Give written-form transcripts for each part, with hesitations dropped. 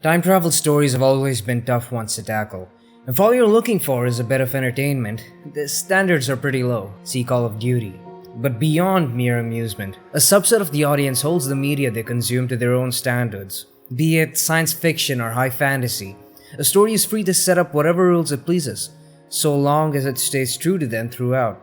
Time travel stories have always been tough ones to tackle. If all you're looking for is a bit of entertainment, the standards are pretty low, see Call of Duty. But beyond mere amusement, a subset of the audience holds the media they consume to their own standards. Be it science fiction or high fantasy, a story is free to set up whatever rules it pleases, so long as it stays true to them throughout.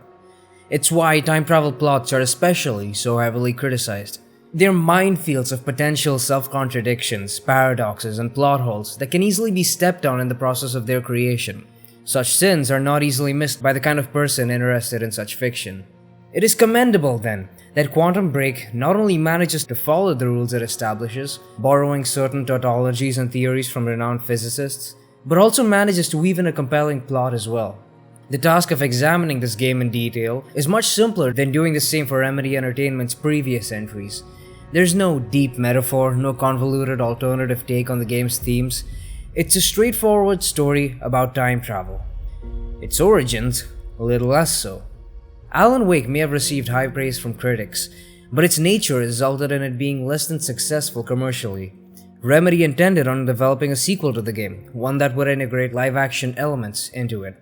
It's why time travel plots are especially so heavily criticized. They're minefields of potential self-contradictions, paradoxes, and plot holes that can easily be stepped on in the process of their creation. Such sins are not easily missed by the kind of person interested in such fiction. It is commendable, then, that Quantum Break not only manages to follow the rules it establishes, borrowing certain tautologies and theories from renowned physicists, but also manages to weave in a compelling plot as well. The task of examining this game in detail is much simpler than doing the same for Remedy Entertainment's previous entries. There's no deep metaphor, no convoluted alternative take on the game's themes. It's a straightforward story about time travel. Its origins, a little less so. Alan Wake may have received high praise from critics, but its nature resulted in it being less than successful commercially. Remedy intended on developing a sequel to the game, one that would integrate live-action elements into it.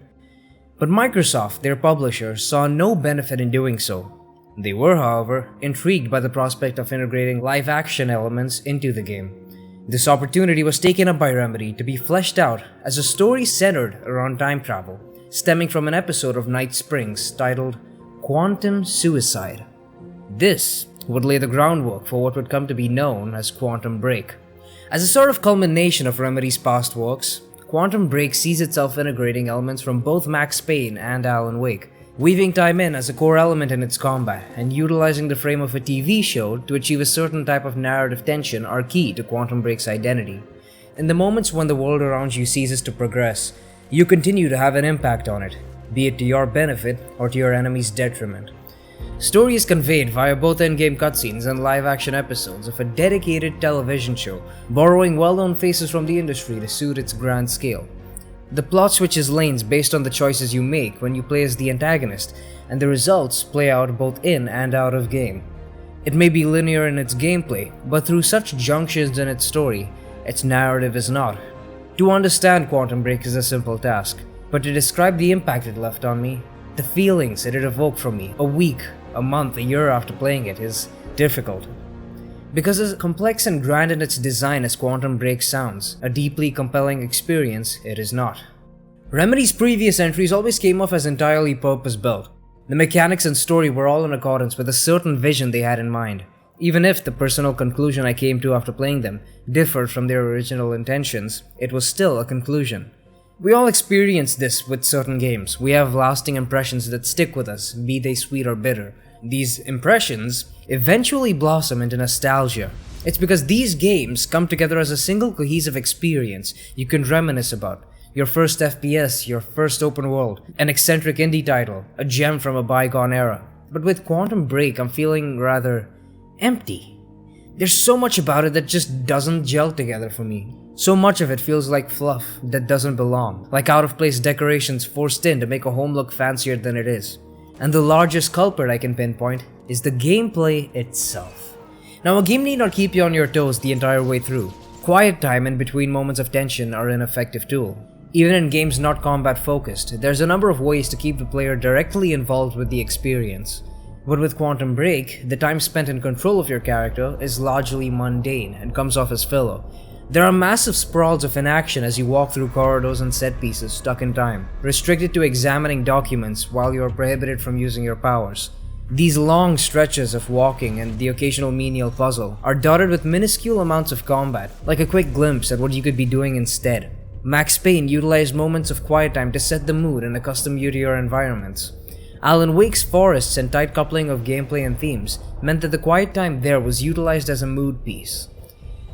But Microsoft, their publisher, saw no benefit in doing so. They were, however, intrigued by the prospect of integrating live-action elements into the game. This opportunity was taken up by Remedy to be fleshed out as a story centered around time travel, stemming from an episode of Night Springs titled Quantum Suicide. This would lay the groundwork for what would come to be known as Quantum Break. As a sort of culmination of Remedy's past works, Quantum Break sees itself integrating elements from both Max Payne and Alan Wake, weaving time in as a core element in its combat, and utilizing the frame of a TV show to achieve a certain type of narrative tension are key to Quantum Break's identity. In the moments when the world around you ceases to progress, you continue to have an impact on it, be it to your benefit or to your enemy's detriment. Story is conveyed via both in-game cutscenes and live-action episodes of a dedicated television show, borrowing well-known faces from the industry to suit its grand scale. The plot switches lanes based on the choices you make when you play as the antagonist, and the results play out both in and out of game. It may be linear in its gameplay, but through such junctions in its story, its narrative is not. To understand Quantum Break is a simple task, but to describe the impact it left on me, the feelings it evoked from me a week, a month, a year after playing it is difficult. Because as complex and grand in its design as Quantum Break sounds, a deeply compelling experience it is not. Remedy's previous entries always came off as entirely purpose-built. The mechanics and story were all in accordance with a certain vision they had in mind, even if the personal conclusion I came to after playing them differed from their original intentions, it was still a conclusion. We all experience this with certain games. We have lasting impressions that stick with us, be they sweet or bitter. These impressions eventually blossom into nostalgia. It's because these games come together as a single cohesive experience you can reminisce about. Your first FPS, your first open world, an eccentric indie title, a gem from a bygone era. But with Quantum Break, I'm feeling rather empty. There's so much about it that just doesn't gel together for me. So much of it feels like fluff that doesn't belong, like out-of-place decorations forced in to make a home look fancier than it is. And the largest culprit I can pinpoint is the gameplay itself. Now, a game need not keep you on your toes the entire way through. Quiet time in between moments of tension are an effective tool. Even in games not combat focused, there's a number of ways to keep the player directly involved with the experience. But with Quantum Break, the time spent in control of your character is largely mundane and comes off as filler. There are massive sprawls of inaction as you walk through corridors and set pieces stuck in time, restricted to examining documents while you are prohibited from using your powers. These long stretches of walking and the occasional menial puzzle are dotted with minuscule amounts of combat, like a quick glimpse at what you could be doing instead. Max Payne utilized moments of quiet time to set the mood and accustom you to your environments. Alan Wake's forests and tight coupling of gameplay and themes meant that the quiet time there was utilized as a mood piece.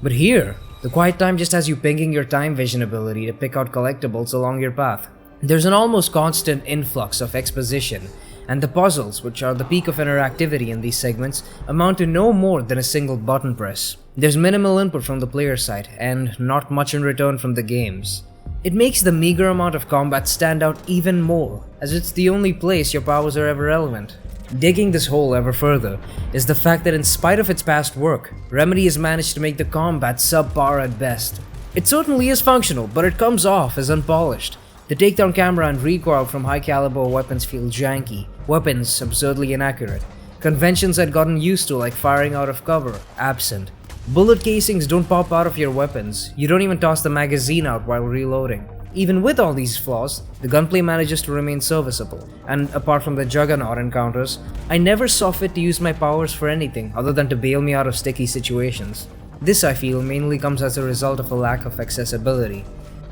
But here, the quiet time just has you pinging your time vision ability to pick out collectibles along your path. There's an almost constant influx of exposition, and the puzzles, which are the peak of interactivity in these segments, amount to no more than a single button press. There's minimal input from the player side, and not much in return from the games. It makes the meager amount of combat stand out even more, as it's the only place your powers are ever relevant. Digging this hole ever further is the fact that in spite of its past work, Remedy has managed to make the combat subpar at best. It certainly is functional, but it comes off as unpolished. The takedown camera and recoil from high-caliber weapons feel janky, weapons absurdly inaccurate. Conventions I'd gotten used to, like firing out of cover, absent. Bullet casings don't pop out of your weapons, you don't even toss the magazine out while reloading. Even with all these flaws, the gunplay manages to remain serviceable, and apart from the Juggernaut encounters, I never saw fit to use my powers for anything other than to bail me out of sticky situations. This, I feel, mainly comes as a result of a lack of accessibility.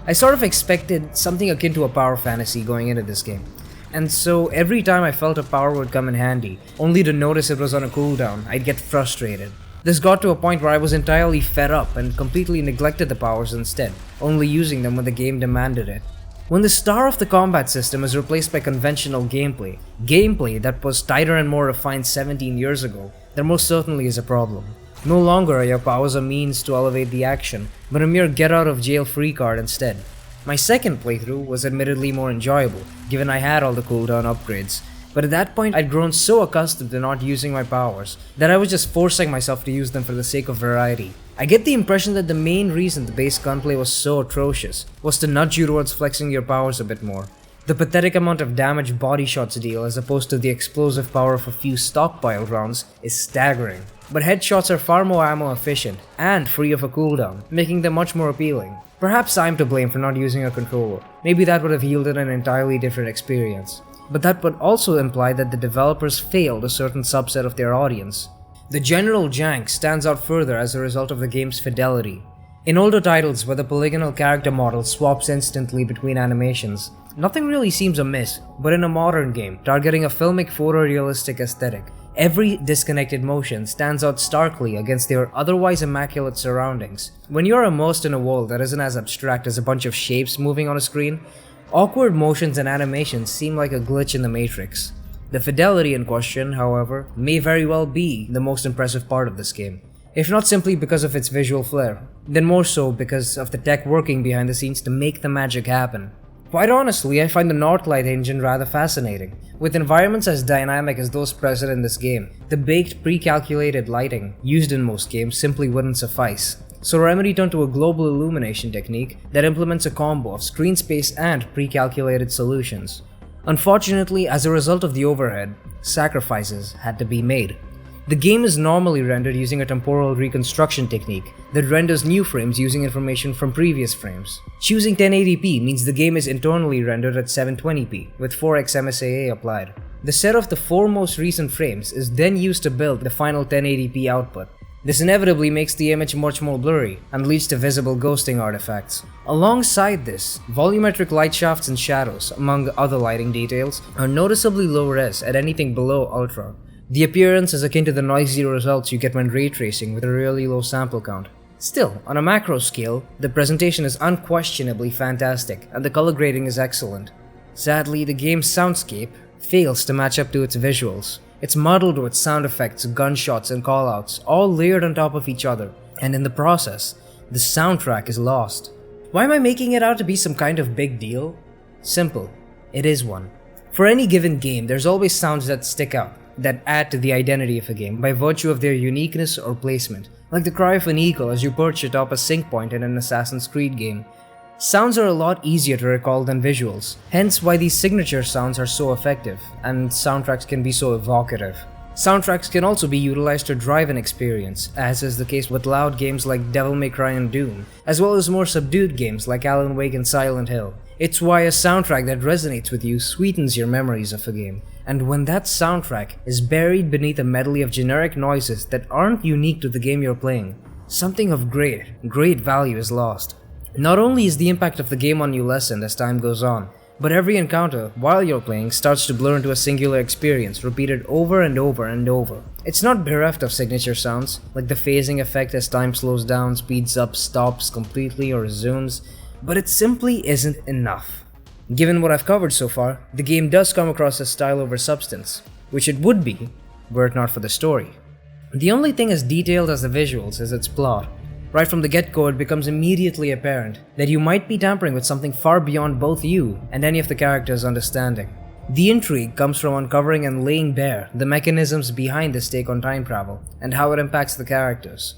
I sort of expected something akin to a power fantasy going into this game, and so every time I felt a power would come in handy, only to notice it was on a cooldown, I'd get frustrated. This got to a point where I was entirely fed up and completely neglected the powers instead, only using them when the game demanded it. When the star of the combat system is replaced by conventional gameplay that was tighter and more refined 17 years ago, there most certainly is a problem. No longer are your powers a means to elevate the action, but a mere get-out-of-jail-free card instead. My second playthrough was admittedly more enjoyable, given I had all the cooldown upgrades, but at that point I'd grown so accustomed to not using my powers that I was just forcing myself to use them for the sake of variety. I get the impression that the main reason the base gunplay was so atrocious was to nudge you towards flexing your powers a bit more. The pathetic amount of damage body shots deal as opposed to the explosive power of a few stockpiled rounds is staggering. But headshots are far more ammo efficient and free of a cooldown, making them much more appealing. Perhaps I'm to blame for not using a controller. Maybe that would have yielded an entirely different experience. But that would also imply that the developers failed a certain subset of their audience. The general jank stands out further as a result of the game's fidelity. In older titles where the polygonal character model swaps instantly between animations, nothing really seems amiss, but in a modern game targeting a filmic photorealistic aesthetic, every disconnected motion stands out starkly against their otherwise immaculate surroundings. When you're immersed in a world that isn't as abstract as a bunch of shapes moving on a screen, awkward motions and animations seem like a glitch in the matrix. The fidelity in question, however, may very well be the most impressive part of this game. If not simply because of its visual flair, then more so because of the tech working behind the scenes to make the magic happen. Quite honestly, I find the Northlight engine rather fascinating. With environments as dynamic as those present in this game, the baked pre-calculated lighting used in most games simply wouldn't suffice. So Remedy turned to a global illumination technique that implements a combo of screen space and pre-calculated solutions. Unfortunately, as a result of the overhead, sacrifices had to be made. The game is normally rendered using a temporal reconstruction technique that renders new frames using information from previous frames. Choosing 1080p means the game is internally rendered at 720p, with 4x MSAA applied. The set of the 4 most recent frames is then used to build the final 1080p output. This inevitably makes the image much more blurry and leads to visible ghosting artifacts. Alongside this, volumetric light shafts and shadows, among other lighting details, are noticeably low res at anything below Ultra. The appearance is akin to the noisy results you get when ray tracing with a really low sample count. Still, on a macro scale, the presentation is unquestionably fantastic and the color grading is excellent. Sadly, the game's soundscape fails to match up to its visuals. It's muddled with sound effects, gunshots, and callouts, all layered on top of each other, and in the process, the soundtrack is lost. Why am I making it out to be some kind of big deal? Simple. It is one. For any given game, there's always sounds that stick out, that add to the identity of a game by virtue of their uniqueness or placement, like the cry of an eagle as you perch atop a sync point in an Assassin's Creed game. Sounds are a lot easier to recall than visuals, hence why these signature sounds are so effective, and soundtracks can be so evocative. Soundtracks can also be utilized to drive an experience, as is the case with loud games like Devil May Cry and Doom, as well as more subdued games like Alan Wake and Silent Hill. It's why a soundtrack that resonates with you sweetens your memories of a game, and when that soundtrack is buried beneath a medley of generic noises that aren't unique to the game you're playing, something of great value is lost. Not only is the impact of the game on you lessened as time goes on, but every encounter while you're playing starts to blur into a singular experience repeated over and over and over. It's not bereft of signature sounds, like the phasing effect as time slows down, speeds up, stops completely, or resumes, but it simply isn't enough. Given what I've covered so far, the game does come across as style over substance, which it would be were it not for the story. The only thing as detailed as the visuals is its plot. Right from the get-go, it becomes immediately apparent that you might be tampering with something far beyond both you and any of the characters' understanding. The intrigue comes from uncovering and laying bare the mechanisms behind this take on time travel and how it impacts the characters.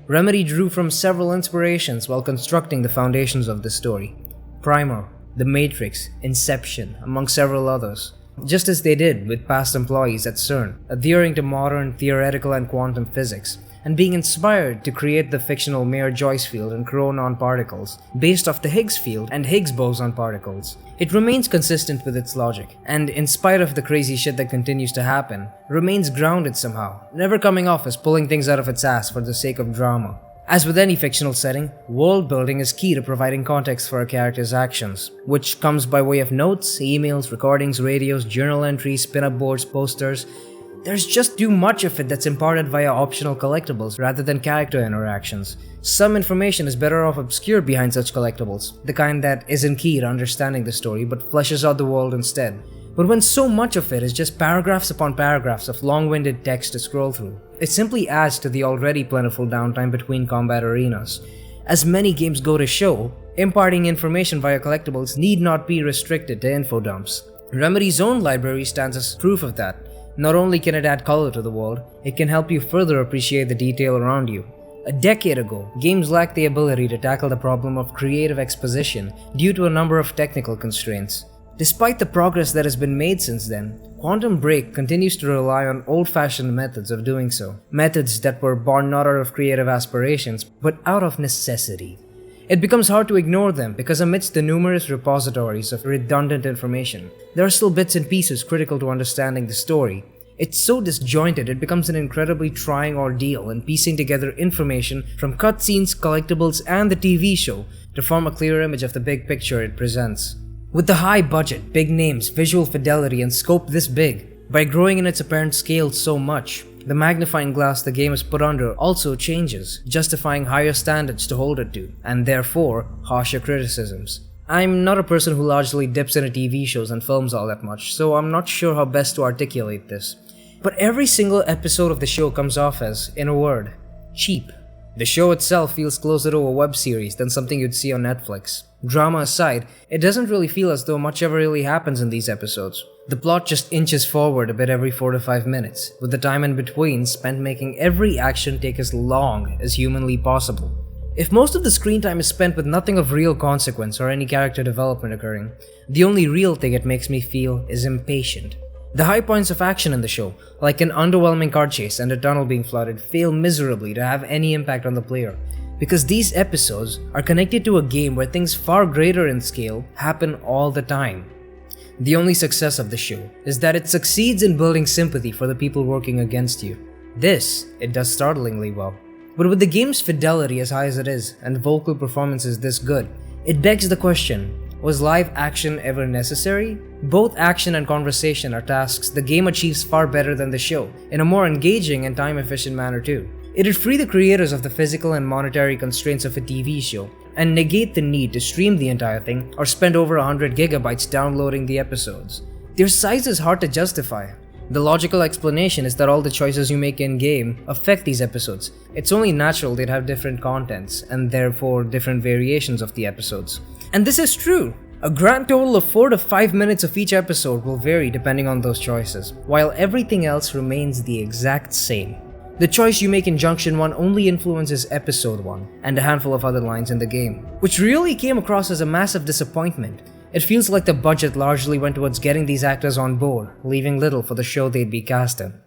Remedy drew from several inspirations while constructing the foundations of the story. Primer, The Matrix, Inception, among several others. Just as they did with past employees at CERN, adhering to modern theoretical and quantum physics, and being inspired to create the fictional Mayer-Joyce field and Coulomb particles, based off the Higgs field and Higgs boson particles. It remains consistent with its logic, and in spite of the crazy shit that continues to happen, remains grounded somehow, never coming off as pulling things out of its ass for the sake of drama. As with any fictional setting, world building is key to providing context for a character's actions, which comes by way of notes, emails, recordings, radios, journal entries, pin-up boards, posters. There's just too much of it that's imparted via optional collectibles rather than character interactions. Some information is better off obscured behind such collectibles, the kind that isn't key to understanding the story but fleshes out the world instead. But when so much of it is just paragraphs upon paragraphs of long-winded text to scroll through, it simply adds to the already plentiful downtime between combat arenas. As many games go to show, imparting information via collectibles need not be restricted to info dumps. Remedy's own library stands as proof of that. Not only can it add color to the world, it can help you further appreciate the detail around you. A decade ago, games lacked the ability to tackle the problem of creative exposition due to a number of technical constraints. Despite the progress that has been made since then, Quantum Break continues to rely on old-fashioned methods of doing so. Methods that were born not out of creative aspirations, but out of necessity. It becomes hard to ignore them because amidst the numerous repositories of redundant information, there are still bits and pieces critical to understanding the story. It's so disjointed it becomes an incredibly trying ordeal in piecing together information from cutscenes, collectibles, and the TV show to form a clear image of the big picture it presents. With the high budget, big names, visual fidelity, and scope this big, by growing in its apparent scale so much, the magnifying glass the game is put under also changes, justifying higher standards to hold it to, and therefore, harsher criticisms. I'm not a person who largely dips into TV shows and films all that much, so I'm not sure how best to articulate this. But every single episode of the show comes off as, in a word, cheap. The show itself feels closer to a web series than something you'd see on Netflix. Drama aside, it doesn't really feel as though much ever really happens in these episodes. The plot just inches forward a bit every 4 to 5 minutes, with the time in between spent making every action take as long as humanly possible. If most of the screen time is spent with nothing of real consequence or any character development occurring, the only real thing it makes me feel is impatient. The high points of action in the show, like an underwhelming car chase and a tunnel being flooded, fail miserably to have any impact on the player, because these episodes are connected to a game where things far greater in scale happen all the time. The only success of the show is that it succeeds in building sympathy for the people working against you. This, it does startlingly well. But with the game's fidelity as high as it is, and vocal performances this good, it begs the question, was live action ever necessary? Both action and conversation are tasks the game achieves far better than the show, in a more engaging and time-efficient manner too. It'd free the creators of the physical and monetary constraints of a TV show, and negate the need to stream the entire thing or spend over 100 gigabytes downloading the episodes. Their size is hard to justify. The logical explanation is that all the choices you make in-game affect these episodes. It's only natural they'd have different contents, and therefore different variations of the episodes. And this is true. A grand total of 4 to 5 minutes of each episode will vary depending on those choices, while everything else remains the exact same. The choice you make in Junction 1 only influences Episode 1, and a handful of other lines in the game, which really came across as a massive disappointment. It feels like the budget largely went towards getting these actors on board, leaving little for the show they'd be cast in.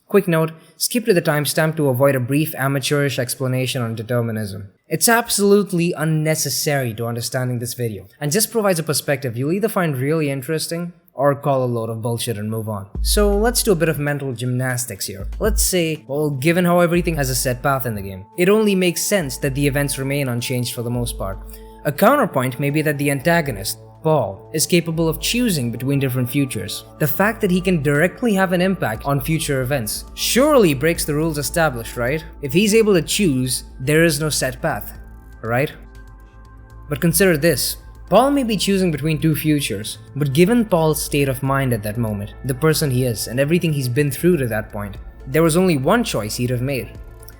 Quick note, skip to the timestamp to avoid a brief amateurish explanation on determinism. It's absolutely unnecessary to understanding this video, and just provides a perspective you'll either find really interesting, or call a load of bullshit and move on. So let's do a bit of mental gymnastics here. Let's say, well, given how everything has a set path in the game, it only makes sense that the events remain unchanged for the most part. A counterpoint may be that the antagonist, Paul, is capable of choosing between different futures. The fact that he can directly have an impact on future events surely breaks the rules established, right? If he's able to choose, there is no set path, right? But consider this. Paul may be choosing between two futures, but given Paul's state of mind at that moment, the person he is, and everything he's been through to that point, there was only one choice he'd have made.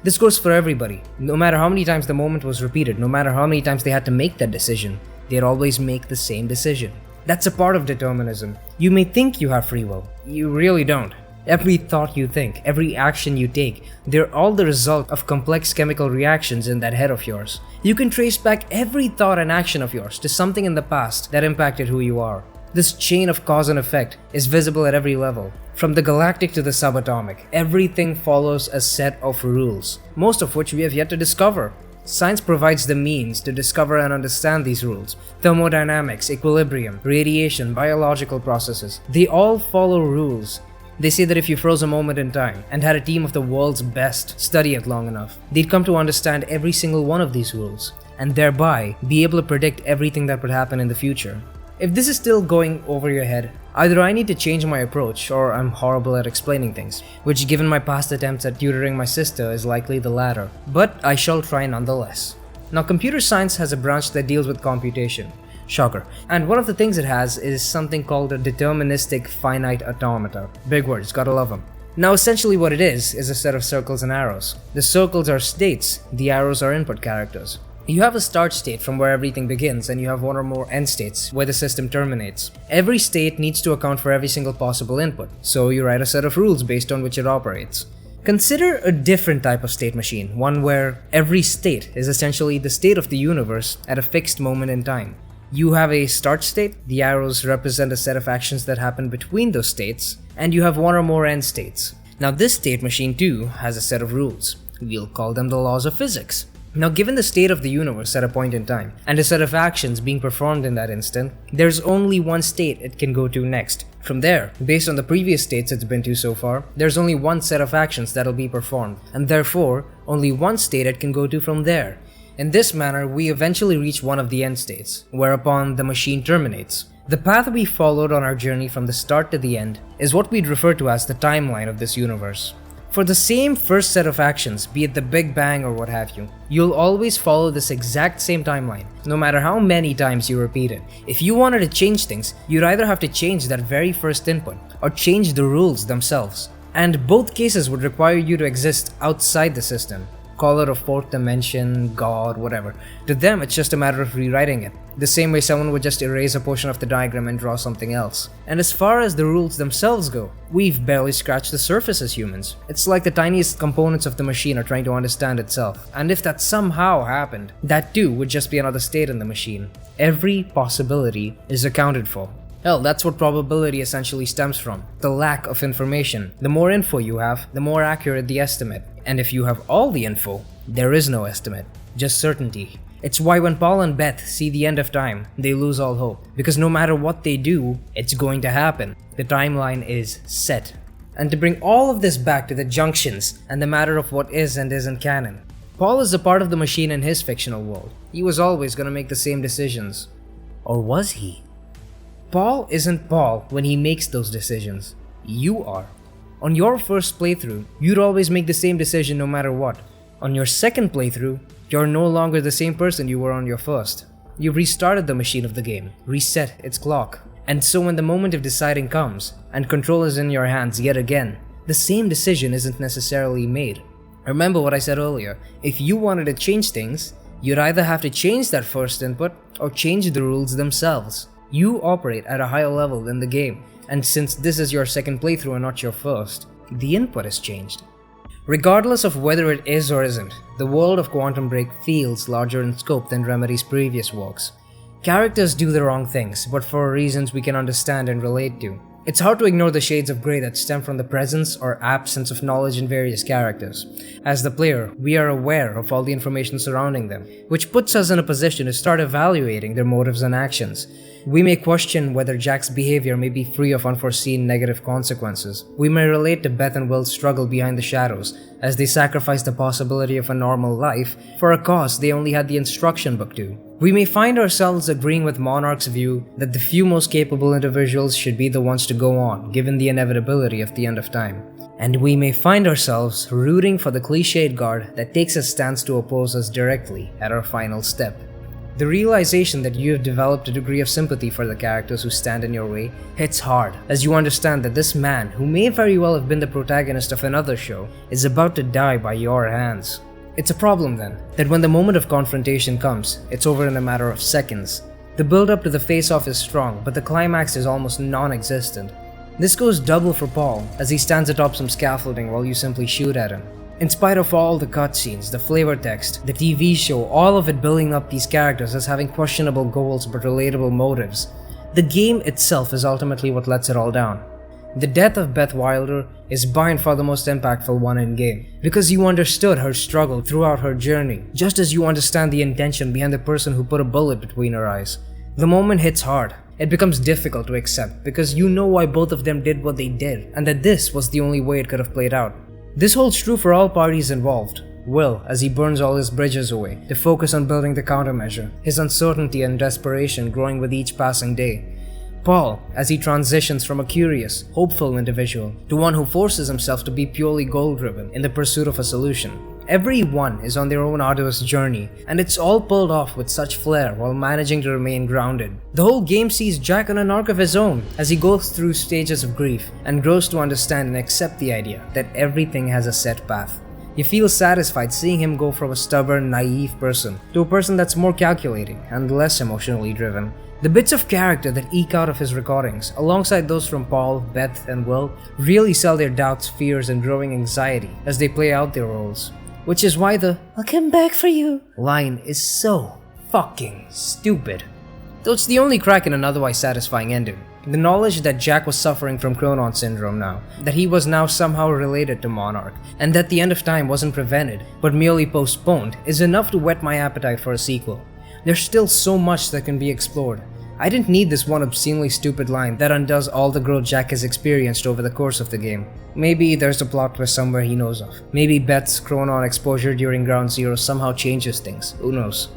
This goes for everybody. No matter how many times the moment was repeated, no matter how many times they had to make that decision, they'd always make the same decision. That's a part of determinism. You may think you have free will. You really don't. Every thought you think, every action you take, they're all the result of complex chemical reactions in that head of yours. You can trace back every thought and action of yours to something in the past that impacted who you are. This chain of cause and effect is visible at every level. From the galactic to the subatomic, everything follows a set of rules, most of which we have yet to discover. Science provides the means to discover and understand these rules. Thermodynamics, equilibrium, radiation, biological processes, they all follow rules. They say that if you froze a moment in time and had a team of the world's best study it long enough, they'd come to understand every single one of these rules, and thereby be able to predict everything that would happen in the future. If this is still going over your head, either I need to change my approach or I'm horrible at explaining things, which given my past attempts at tutoring my sister is likely the latter, but I shall try nonetheless. Now, computer science has a branch that deals with computation. Shocker. And one of the things it has is something called a deterministic finite automata. Big words, gotta love them. Now essentially what it is a set of circles and arrows. The circles are states, the arrows are input characters. You have a start state from where everything begins, and you have one or more end states where the system terminates. Every state needs to account for every single possible input, so you write a set of rules based on which it operates. Consider a different type of state machine, one where every state is essentially the state of the universe at a fixed moment in time. You have a start state, the arrows represent a set of actions that happen between those states, and you have one or more end states. Now this state machine too has a set of rules. We'll call them the laws of physics. Now given the state of the universe at a point in time, and a set of actions being performed in that instant, there's only one state it can go to next. From there, based on the previous states it's been to so far, there's only one set of actions that'll be performed, and therefore, only one state it can go to from there. In this manner, we eventually reach one of the end states, whereupon the machine terminates. The path we followed on our journey from the start to the end is what we'd refer to as the timeline of this universe. For the same first set of actions, be it the Big Bang or what have you, you'll always follow this exact same timeline, no matter how many times you repeat it. If you wanted to change things, you'd either have to change that very first input, or change the rules themselves. And both cases would require you to exist outside the system. Call it a fourth dimension, God, whatever. To them, it's just a matter of rewriting it. The same way someone would just erase a portion of the diagram and draw something else. And as far as the rules themselves go, we've barely scratched the surface as humans. It's like the tiniest components of the machine are trying to understand itself. And if that somehow happened, that too would just be another state in the machine. Every possibility is accounted for. Hell, that's what probability essentially stems from. The lack of information. The more info you have, the more accurate the estimate. And if you have all the info, there is no estimate, just certainty. It's why when Paul and Beth see the end of time, they lose all hope. Because no matter what they do, it's going to happen. The timeline is set. And to bring all of this back to the junctions and the matter of what is and isn't canon, Paul is a part of the machine in his fictional world. He was always going to make the same decisions. Or was he? Paul isn't Paul when he makes those decisions. You are. On your first playthrough, you'd always make the same decision no matter what. On your second playthrough, you're no longer the same person you were on your first. You've restarted the machine of the game, reset its clock. And so when the moment of deciding comes, and control is in your hands yet again, the same decision isn't necessarily made. Remember what I said earlier, if you wanted to change things, you'd either have to change that first input, or change the rules themselves. You operate at a higher level than the game, and since this is your second playthrough and not your first, the input has changed. Regardless of whether it is or isn't, the world of Quantum Break feels larger in scope than Remedy's previous works. Characters do the wrong things, but for reasons we can understand and relate to. It's hard to ignore the shades of grey that stem from the presence or absence of knowledge in various characters. As the player, we are aware of all the information surrounding them, which puts us in a position to start evaluating their motives and actions. We may question whether Jack's behavior may be free of unforeseen negative consequences. We may relate to Beth and Will's struggle behind the shadows, as they sacrifice the possibility of a normal life for a cause they only had the instruction book to. We may find ourselves agreeing with Monarch's view that the few most capable individuals should be the ones to go on, given the inevitability of the end of time. And we may find ourselves rooting for the cliched guard that takes a stance to oppose us directly at our final step. The realization that you have developed a degree of sympathy for the characters who stand in your way hits hard, as you understand that this man, who may very well have been the protagonist of another show, is about to die by your hands. It's a problem then, that when the moment of confrontation comes, it's over in a matter of seconds. The build-up to the face-off is strong, but the climax is almost non-existent. This goes double for Paul, as he stands atop some scaffolding while you simply shoot at him. In spite of all the cutscenes, the flavor text, the TV show, all of it building up these characters as having questionable goals but relatable motives, the game itself is ultimately what lets it all down. The death of Beth Wilder is by far the most impactful one in-game, because you understood her struggle throughout her journey, just as you understand the intention behind the person who put a bullet between her eyes. The moment hits hard. It becomes difficult to accept, because you know why both of them did what they did, and that this was the only way it could have played out. This holds true for all parties involved. Will, as he burns all his bridges away, to focus on building the countermeasure, his uncertainty and desperation growing with each passing day. Paul, as he transitions from a curious, hopeful individual to one who forces himself to be purely goal-driven in the pursuit of a solution. Everyone is on their own arduous journey, and it's all pulled off with such flair while managing to remain grounded. The whole game sees Jack on an arc of his own as he goes through stages of grief and grows to understand and accept the idea that everything has a set path. You feel satisfied seeing him go from a stubborn, naive person to a person that's more calculating and less emotionally driven. The bits of character that eke out of his recordings, alongside those from Paul, Beth, and Will, really sell their doubts, fears, and growing anxiety as they play out their roles. Which is why the "I'll come back for you" line is so fucking stupid. Though it's the only crack in an otherwise satisfying ending. The knowledge that Jack was suffering from Chronon syndrome now, that he was now somehow related to Monarch, and that the end of time wasn't prevented, but merely postponed, is enough to whet my appetite for a sequel. There's still so much that can be explored. I didn't need this one obscenely stupid line that undoes all the growth Jack has experienced over the course of the game. Maybe there's a plot twist somewhere he knows of. Maybe Beth's Chronon exposure during Ground Zero somehow changes things, who knows.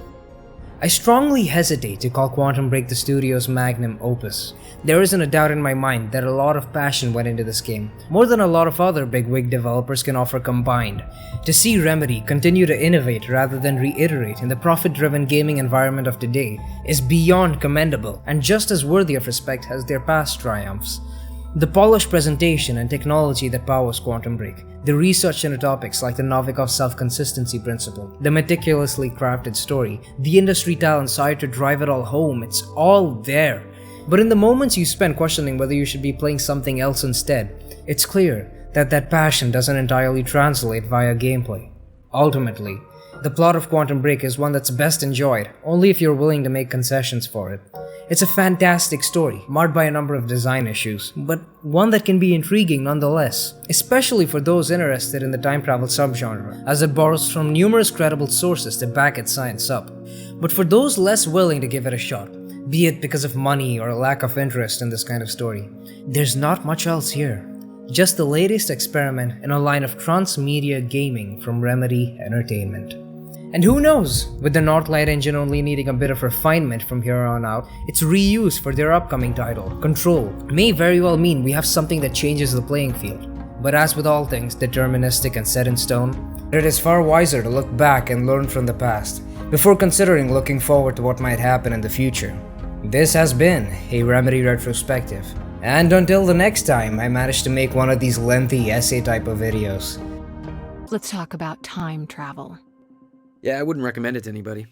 I strongly hesitate to call Quantum Break the studio's magnum opus. There isn't a doubt in my mind that a lot of passion went into this game, more than a lot of other bigwig developers can offer combined. To see Remedy continue to innovate rather than reiterate in the profit-driven gaming environment of today is beyond commendable and just as worthy of respect as their past triumphs. The polished presentation and technology that powers Quantum Break, the research into topics like the Novikov self-consistency principle, the meticulously crafted story, the industry talent hired to drive it all home, it's all there. But in the moments you spend questioning whether you should be playing something else instead, it's clear that that passion doesn't entirely translate via gameplay. Ultimately, the plot of Quantum Break is one that's best enjoyed only if you're willing to make concessions for it. It's a fantastic story, marred by a number of design issues, but one that can be intriguing nonetheless, especially for those interested in the time travel subgenre, as it borrows from numerous credible sources to back its science up. But for those less willing to give it a shot, be it because of money or a lack of interest in this kind of story, there's not much else here. Just the latest experiment in a line of transmedia gaming from Remedy Entertainment. And who knows, with the Northlight engine only needing a bit of refinement from here on out, its reuse for their upcoming title, Control, may very well mean we have something that changes the playing field. But as with all things deterministic and set in stone, it is far wiser to look back and learn from the past, before considering looking forward to what might happen in the future. This has been a Remedy Retrospective, and until the next time I manage to make one of these lengthy essay type of videos. Let's talk about time travel. Yeah, I wouldn't recommend it to anybody.